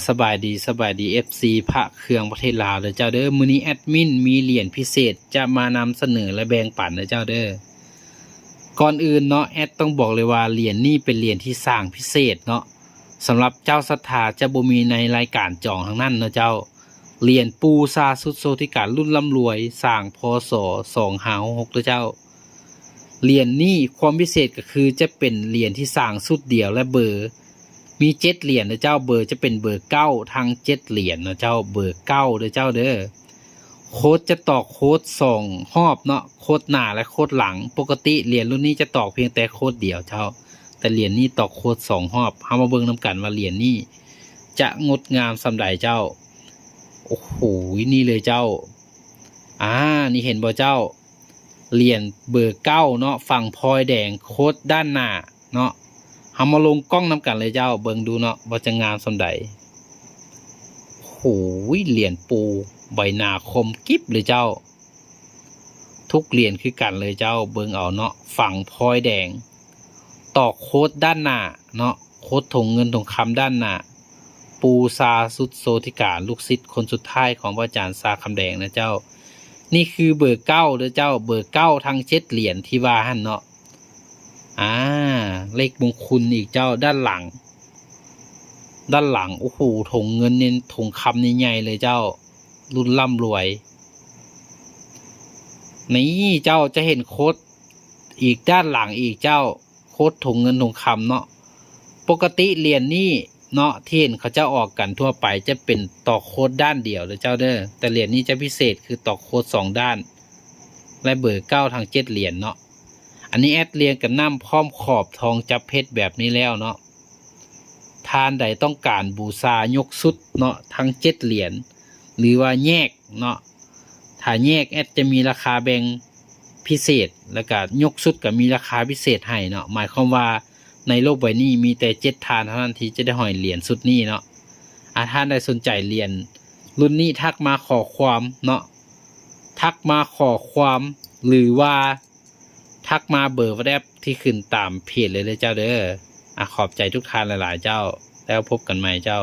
สบายดี FC พระเครื่องประเทศลาวเด้อเจ้าเด้อมื้อนี้แอดมินมีเหรียญพิเศษจะมานำเสนอและแบ่งปันเด้อเจ้าเด้อก่อนอื่นเนาะแอดต้องบอกเลยว่าเหรียญนี้เป็นเหรียญที่สร้างพิเศษเนาะสำหรับเจ้าศรัทธาจะบ่มีในรายการจองทั้งนั้นเนาะเจ้าเหรียญปูซาสุดโซธิการรุ่นร่ำรวยสร้างพศ2566เด้อเจ้าเหรียญนี้ความพิเศษก็คือจะเป็นเหรียญที่สร้างสุดเดียวและเบอร์มี7เหรียญนะเจ้าเบอร์จะเป็นเบอร์9ทั้ง7เหรียญนะเจ้าเบอร์9เด้อเจ้าเด้อโค้ดจะตอกโค้ด2รอบเนาะโค้ดหน้าและโค้ดหลังปกติเหรียญรุ่นนี้จะตอกเพียงแต่โค้ดเดียวเจ้าแต่เหรียญนี้ตอกโค้ด2รอบเฮามาเบิ่งนำกันว่าเหรียญนี้จะงดงามส่ำใดเจ้าโอ้โหนี่เลยเจ้านี่เห็นบ่เจ้าเหรียญเบอร์9เนาะฝั่งพลอยแดงโค้ดด้านหน้าเนาะเอามาลงกล้องนำกันเลยเจ้าเบิ่งดูเนาะว่าจะงามส่ำใดโหเหรียญปูใบหน้าคมกิ๊บเลยเจ้าทุกเหรียญคือกันเลยเจ้าเบิ่งเอาเนาะฝั่งพลอยแดงตอกโค้ดด้านหน้าเนาะโค้ดถงเงินถงคำด้านหน้าปูซาสุดโซธิการลูกศิษย์คนสุดท้ายของพระอาจารย์ซาคำแดงนะเจ้านี่คือเบอร์9เด้อเจ้าเบอร์9ทั้ง7เหรียญที่ว่าหั่นเนาะเลขมงคลอีกเจ้าด้านหลังโอ้โหถงเงินเนี่ยถงคำใหญ่ๆเลยเจ้ารุ่นร่ำรวยนี่เจ้าจะเห็นโค้ดอีกด้านหลังอีกเจ้าโค้ดถงเงินถงคำเนาะปกติเหรียญนี่เนาะที่เห็นเขาจะออกกันทั่วไปจะเป็นตอกโค้ดด้านเดียวเลยเจ้าเด้อแต่เหรียญนี้จะพิเศษคือตอกโค้ด2ด้านและเบอร์9ทั้ง7เหรียญเนาะอันนี้แอดเรียงกับน้ำพร้อมขอบทองจับเพชรแบบนี้แล้วเนาะทานใดต้องการบูชายกสุดเนาะทั้ง7เหรียญหรือว่าแยกเนาะถ้าแยกแอดจะมีราคาแบ่งพิเศษแล้วก็ยกสุดก็มีราคาพิเศษให้เนาะหมายความว่าในโลกใบนี้มีแต่7ทานเท่านั้นที่จะได้ห้อยเหรียญสุดนี้เนาะท่านใดสนใจเหรียญรุ่นนี้ทักมาขอความเนาะทักมาขอความหรือว่าทักมาเบอร์แวบที่ขึ้นตามเพจเลยเจ้าเด้อขอบใจทุกท่านหลายๆเจ้าแล้วพบกันใหม่เจ้า